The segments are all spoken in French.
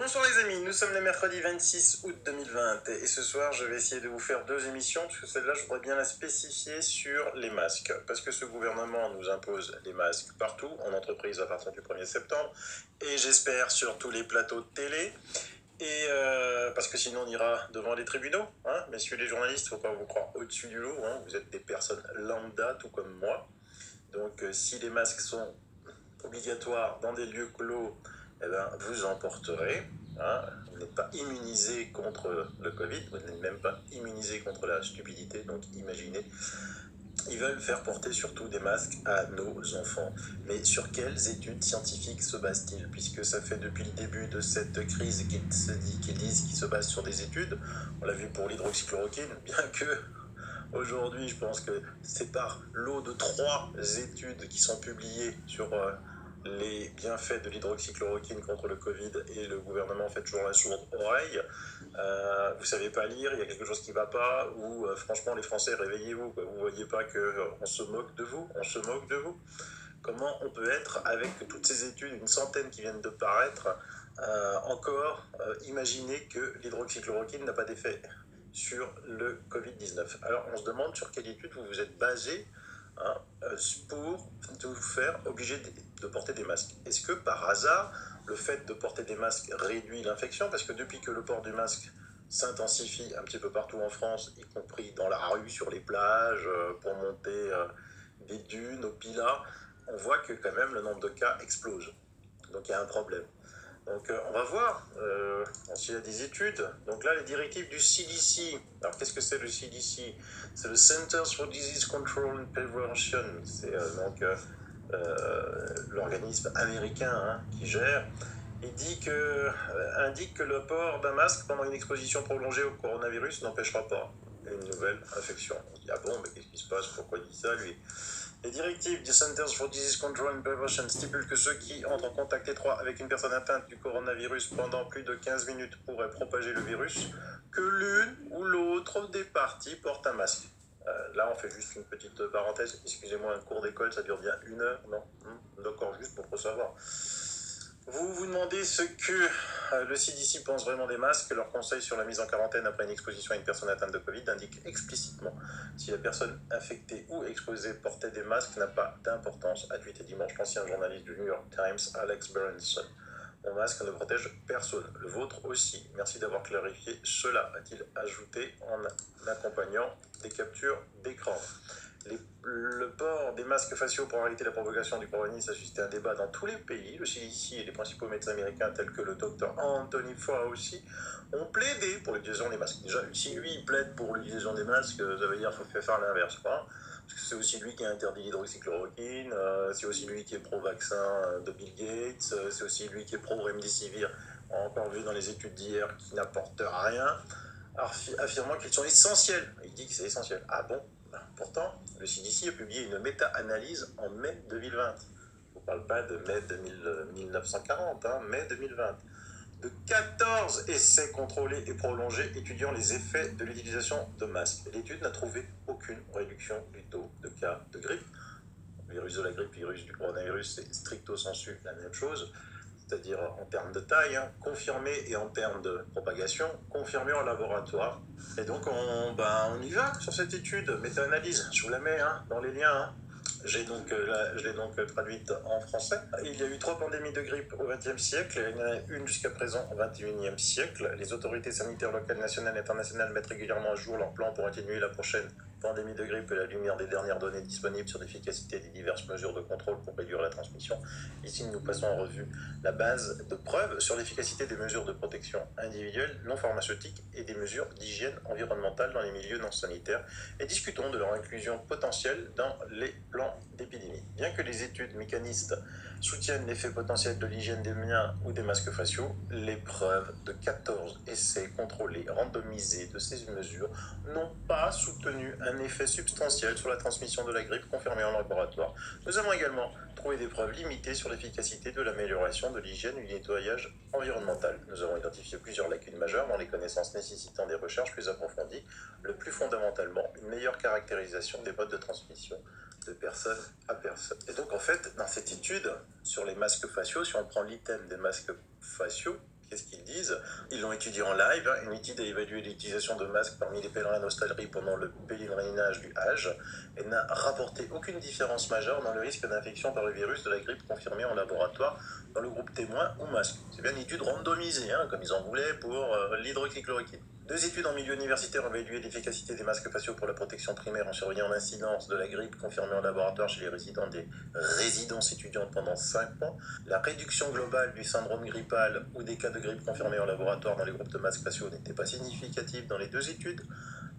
Bonsoir les amis, nous sommes le mercredi 26 août 2020 et ce soir je vais essayer de vous faire deux émissions parce que celle-là je voudrais bien la spécifier sur les masques parce que ce gouvernement nous impose les masques partout, en entreprise à partir du 1er septembre et j'espère sur tous les plateaux de télé et parce que sinon on ira devant les tribunaux, hein, messieurs les journalistes, faut pas vous croire au-dessus du lot, hein, vous êtes des personnes lambda tout comme moi, donc si les masques sont obligatoires dans des lieux clos, eh ben, vous en porterez. Hein. Vous n'êtes pas immunisé contre le Covid, vous n'êtes même pas immunisé contre la stupidité, donc imaginez. Ils veulent faire porter surtout des masques à nos enfants. Mais sur quelles études scientifiques se basent-ils? Puisque ça fait depuis le début de cette crise qu'ils disent qu'ils se basent sur des études. On l'a vu pour l'hydroxychloroquine, bien que aujourd'hui, je pense que c'est par lot de 3 études qui sont publiées sur les bienfaits de l'hydroxychloroquine contre le Covid et le gouvernement fait toujours la sourde oreille. Vous savez pas lire, il y a quelque chose qui va pas, ou franchement les Français, réveillez-vous, quoi. Vous voyez pas qu'on se moque de vous, on se moque de vous. Comment on peut être, avec toutes ces études, une centaine qui viennent de paraître, encore imaginer que l'hydroxychloroquine n'a pas d'effet sur le Covid-19. Alors on se demande sur quelle étude vous vous êtes basé, hein, pour vous faire obligé de porter des masques. Est-ce que par hasard, le fait de porter des masques réduit l'infection? Parce que depuis que le port du masque s'intensifie un petit peu partout en France, y compris dans la rue, sur les plages, pour monter des dunes, aux pilas, on voit que quand même le nombre de cas explose. Donc il y a un problème. Donc on va voir s'il y a des études. Donc là, les directives du CDC. Alors qu'est-ce que c'est le CDC? C'est le Centers for Disease Control and Prevention. C'est l'organisme américain, hein, qui gère. Il indique que le port d'un masque pendant une exposition prolongée au coronavirus n'empêchera pas une nouvelle infection. On dit, ah bon, mais qu'est-ce qui se passe? Pourquoi il dit ça, lui? Les directives du Centers for Disease Control and Prevention stipulent que ceux qui entrent en contact étroit avec une personne atteinte du coronavirus pendant plus de 15 minutes pourraient propager le virus, que l'une ou l'autre des parties porte un masque. Là, on fait juste une petite parenthèse. Excusez-moi, un cours d'école, ça dure bien 1 heure, non? D'accord, juste pour savoir. Vous vous demandez ce que le CDC pense vraiment des masques. Leur conseil sur la mise en quarantaine après une exposition à une personne atteinte de Covid indique explicitement si la personne infectée ou exposée portait des masques n'a pas d'importance, a tweeté dimanche l'ancien journaliste du New York Times, Alex Berenson. Mon masque ne protège personne, le vôtre aussi. Merci d'avoir clarifié cela, a-t-il ajouté en accompagnant des captures d'écran. Le port des masques faciaux pour arrêter la propagation du coronavirus a suscité un débat dans tous les pays. Le CDC et les principaux médecins américains tels que le docteur Anthony Fauci ont plaidé pour l'utilisation des masques. Déjà, si lui il plaide pour l'utilisation des masques, ça veut dire qu'il faut faire l'inverse, quoi. Parce que c'est aussi lui qui a interdit l'hydroxychloroquine, c'est aussi lui qui est pro-vaccin de Bill Gates, c'est aussi lui qui est pro-Remdesivir, on a encore vu dans les études d'hier, qui n'apportent rien, affirmant qu'ils sont essentiels. Il dit que c'est essentiel. Ah bon? Pourtant, le CDC a publié une méta-analyse en mai 2020. Je ne vous parle pas de mai 1940, hein, mai 2020. De 14 essais contrôlés et prolongés étudiant les effets de l'utilisation de masques. L'étude n'a trouvé aucune réduction du taux de cas de grippe. Le virus de la grippe, le virus du coronavirus, c'est stricto sensu la même chose, c'est-à-dire en termes de taille, hein, confirmé, et en termes de propagation, confirmé en laboratoire. Et donc on y va sur cette étude, méta-analyse, je vous la mets, hein, dans les liens. Hein. Je l'ai donc traduite en français. Il y a eu 3 pandémies de grippe au XXe siècle, il y en a une jusqu'à présent au XXIe siècle. Les autorités sanitaires locales, nationales et internationales mettent régulièrement à jour leur plan pour atténuer la prochaine pandémie de grippe à la lumière des dernières données disponibles sur l'efficacité des diverses mesures de contrôle pour réduire la transmission. Ici, nous passons en revue la base de preuves sur l'efficacité des mesures de protection individuelle, non pharmaceutiques et des mesures d'hygiène environnementale dans les milieux non sanitaires et discutons de leur inclusion potentielle dans les plans d'épidémie. Bien que les études mécanistes soutiennent l'effet potentiel de l'hygiène des mains ou des masques faciaux, les preuves de 14 essais contrôlés randomisés de ces mesures n'ont pas soutenu un effet substantiel sur la transmission de la grippe confirmée en laboratoire. Nous avons également trouvé des preuves limitées sur l'efficacité de l'amélioration de l'hygiène et du nettoyage environnemental. Nous avons identifié plusieurs lacunes majeures dans les connaissances nécessitant des recherches plus approfondies, le plus fondamentalement une meilleure caractérisation des modes de transmission de personne à personne. Et donc en fait, dans cette étude sur les masques faciaux, si on prend l'item des masques faciaux, Qu'est-ce qu'ils disent? Ils l'ont étudié en live. Une étude a évalué l'utilisation de masques parmi les pèlerins d'Australie pendant le pèlerinage du Hajj et n'a rapporté aucune différence majeure dans le risque d'infection par le virus de la grippe confirmé en laboratoire dans le groupe témoin ou masque. C'est bien une étude randomisée, comme ils en voulaient pour l'hydroxychloroquine. 2 études en milieu universitaire ont évalué l'efficacité des masques faciaux pour la protection primaire en surveillant l'incidence de la grippe confirmée en laboratoire chez les résidents des résidences étudiantes pendant 5 mois, la réduction globale du syndrome grippal ou des cas de grippe confirmés en laboratoire dans les groupes de masques faciaux n'était pas significative dans les 2 études,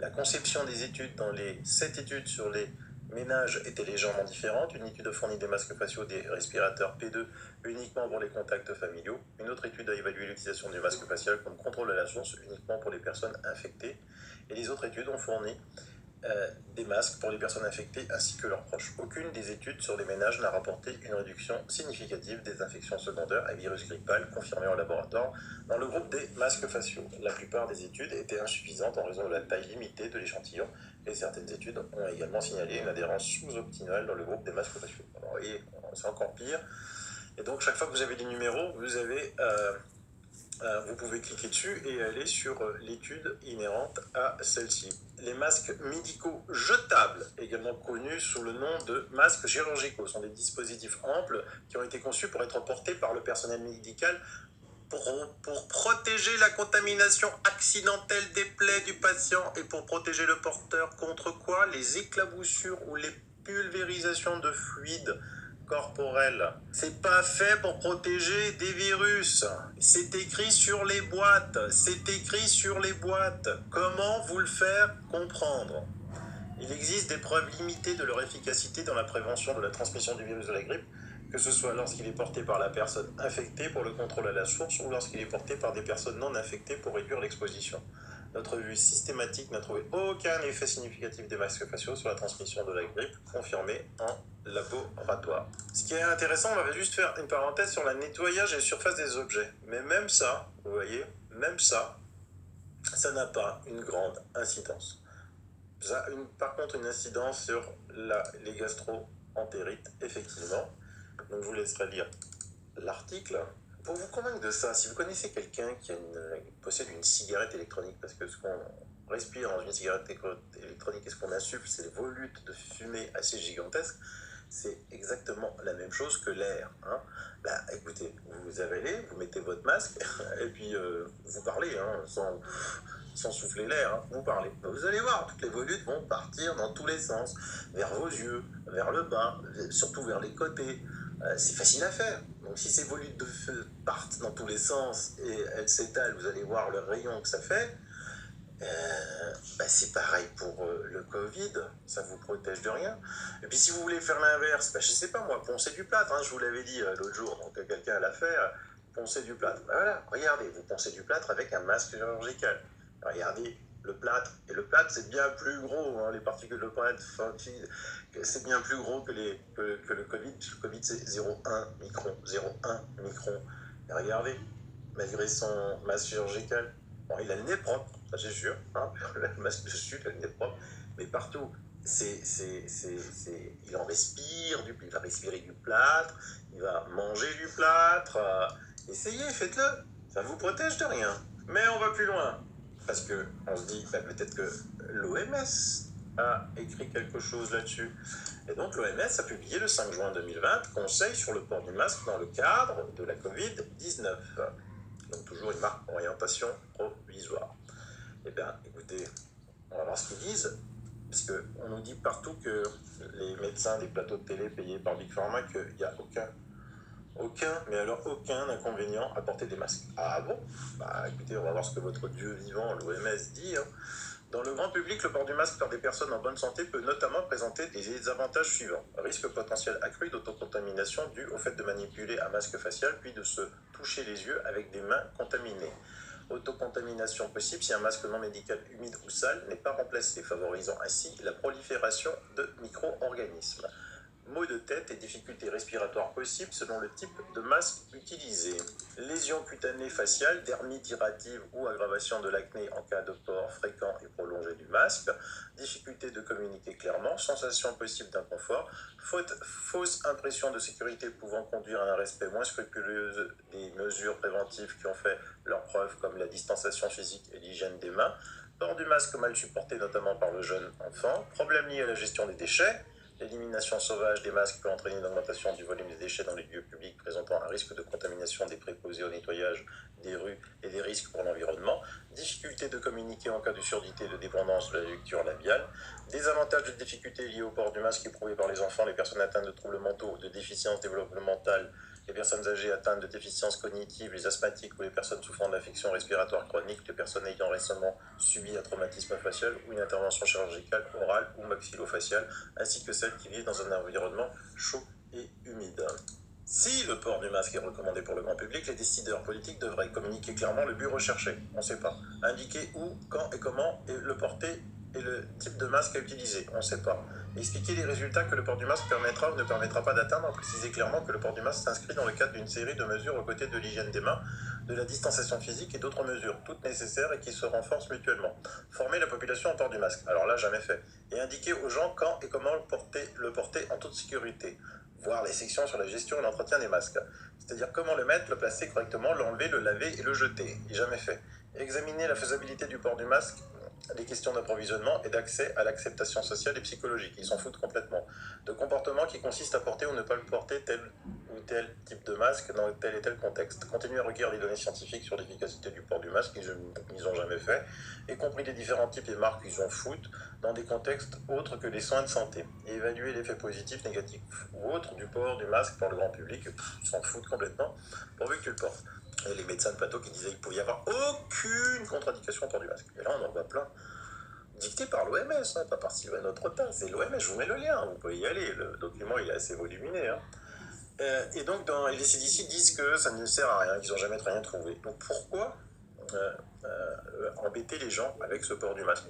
la conception des études dans les 7 études sur les ménages était légèrement différente. Une étude a fourni des masques faciaux, des respirateurs P2 uniquement pour les contacts familiaux. Une autre étude a évalué l'utilisation du masque facial comme contrôle à la source uniquement pour les personnes infectées. Et les autres études ont fourni des masques pour les personnes infectées ainsi que leurs proches. Aucune des études sur les ménages n'a rapporté une réduction significative des infections secondaires à virus grippal confirmées en laboratoire dans le groupe des masques faciaux. La plupart des études étaient insuffisantes en raison de la taille limitée de l'échantillon et certaines études ont également signalé une adhérence sous-optimale dans le groupe des masques faciaux. Alors, vous voyez, c'est encore pire. Et donc, chaque fois que vous avez des numéros, vous pouvez cliquer dessus et aller sur l'étude inhérente à celle-ci. Les masques médicaux jetables, également connus sous le nom de masques chirurgicaux, sont des dispositifs amples qui ont été conçus pour être portés par le personnel médical pour protéger la contamination accidentelle des plaies du patient et pour protéger le porteur contre quoi? Les éclaboussures ou les pulvérisations de fluides corporels. C'est pas fait pour protéger des virus. C'est écrit sur les boîtes. C'est écrit sur les boîtes. Comment vous le faire comprendre? Il existe des preuves limitées de leur efficacité dans la prévention de la transmission du virus de la grippe, que ce soit lorsqu'il est porté par la personne infectée pour le contrôle à la source ou lorsqu'il est porté par des personnes non infectées pour réduire l'exposition. Notre revue systématique n'a trouvé aucun effet significatif des masques faciaux sur la transmission de la grippe confirmée en laboratoire. Ce qui est intéressant, on va juste faire une parenthèse sur le nettoyage et la surface des objets. Mais même ça, vous voyez, même ça n'a pas une grande incidence. Ça a par contre une incidence sur les gastro-entérites, effectivement. Donc je vous laisserai lire l'article. Pour vous convaincre de ça, si vous connaissez quelqu'un qui possède une cigarette électronique, parce que ce qu'on respire dans une cigarette électronique et ce qu'on insuffle, c'est des volutes de fumée assez gigantesques, c'est exactement la même chose que l'air. Écoutez, vous avalez, vous mettez votre masque, et puis vous parlez, sans souffler l'air, vous parlez. Vous allez voir, toutes les volutes vont partir dans tous les sens, vers vos yeux, vers le bas, surtout vers les côtés. C'est facile à faire. Donc si ces volutes de feu partent dans tous les sens et elles s'étalent, vous allez voir le rayon que ça fait. C'est pareil pour le Covid, ça vous protège de rien. Et puis si vous voulez faire l'inverse, je sais pas moi, poncer du plâtre, je vous l'avais dit l'autre jour, donc quelqu'un l'a fait, poncer du plâtre. Voilà, regardez, vous poncez du plâtre avec un masque chirurgical. Regardez le plâtre, et le plâtre c'est bien plus gros, les particules de plâtre, c'est bien plus gros que le Covid. Le Covid c'est 0,1 micron, 0,1 micron. Et regardez, malgré son masque chirurgical, bon, il a le nez propre, ça c'est sûr, le masque dessus, il a le nez propre, mais partout, il en respire, il va respirer du plâtre, il va manger du plâtre, essayez, faites-le, ça vous protège de rien. Mais on va plus loin, parce qu'on se dit, peut-être que l'OMS a écrit quelque chose là-dessus. Et donc l'OMS a publié le 5 juin 2020 conseil sur le port du masque dans le cadre de la Covid-19. Donc toujours une marque orientation provisoire. Eh bien, écoutez, on va voir ce qu'ils disent, parce qu'on nous dit partout que les médecins des plateaux de télé payés par Big Pharma, qu'il n'y a aucun inconvénient à porter des masques. Ah bon? Écoutez, on va voir ce que votre Dieu vivant, l'OMS, dit. Dans le grand public, le port du masque par des personnes en bonne santé peut notamment présenter des désavantages suivants. Risque potentiel accru d'autocontamination dû au fait de manipuler un masque facial puis de se toucher les yeux avec des mains contaminées. Autocontamination possible si un masque non médical humide ou sale n'est pas remplacé, favorisant ainsi la prolifération de micro-organismes. Maux de tête et difficultés respiratoires possibles selon le type de masque utilisé. Lésions cutanées faciales, dermite irritative ou aggravation de l'acné en cas de port fréquent et prolongé du masque. Difficulté de communiquer clairement, sensation possible d'inconfort, fausse impression de sécurité pouvant conduire à un respect moins scrupuleux des mesures préventives qui ont fait leurs preuves comme la distanciation physique et l'hygiène des mains. Port du masque mal supporté notamment par le jeune enfant. Problèmes liés à la gestion des déchets. L'élimination sauvage des masques peut entraîner une augmentation du volume des déchets dans les lieux publics présentant un risque de contamination des préposés au nettoyage des rues et des risques pour l'environnement. Difficulté de communiquer en cas de surdité de dépendance de la lecture labiale. Désavantages de difficultés liées au port du masque éprouvés par les enfants, les personnes atteintes de troubles mentaux, de déficiences développementales, les personnes âgées atteintes de déficiences cognitives, les asthmatiques ou les personnes souffrant d'affections respiratoires chroniques, les personnes ayant récemment subi un traumatisme facial ou une intervention chirurgicale orale ou maxillofaciale, ainsi que celles qui vivent dans un environnement chaud et humide. Si le port du masque est recommandé pour le grand public, les décideurs politiques devraient communiquer clairement le but recherché. On ne sait pas. Indiquer où, quand et comment le porter et le type de masque à utiliser. On ne sait pas. Expliquer les résultats que le port du masque permettra ou ne permettra pas d'atteindre. Préciser clairement que le port du masque s'inscrit dans le cadre d'une série de mesures aux côtés de l'hygiène des mains, de la distanciation physique et d'autres mesures, toutes nécessaires et qui se renforcent mutuellement. Former la population au port du masque. Alors là, jamais fait. Et indiquer aux gens quand et comment le porter en toute sécurité. Voir les sections sur la gestion et l'entretien des masques. C'est-à-dire comment le mettre, le placer correctement, l'enlever, le laver et le jeter. Et jamais fait. Examiner la faisabilité du port du masque, les questions d'approvisionnement et d'accès à l'acceptation sociale et psychologique. Ils s'en foutent complètement. De comportements qui consistent à porter ou ne pas le porter tel ou tel type de masque dans tel et tel contexte. Continuer à recueillir les données scientifiques sur l'efficacité du port du masque, ils n'ont jamais fait, y compris les différents types et marques qu'ils s'en foutent, dans des contextes autres que les soins de santé. Et évaluer l'effet positif, négatif ou autre du port du masque par le grand public, ils s'en foutent complètement, pourvu que tu le portes. Et les médecins de plateau qui disaient qu'il ne pouvait y avoir aucune contre-indication au port du masque. Et là, on en voit plein. Dicté par l'OMS, hein, pas par Sylvain Notre-Tas, c'est l'OMS, je vous mets le lien, vous pouvez y aller, le document il est assez volumineux. Hein. Et donc, les CDC disent que ça ne sert à rien, qu'ils n'ont jamais rien trouvé. Donc pourquoi embêter les gens avec ce port du masque?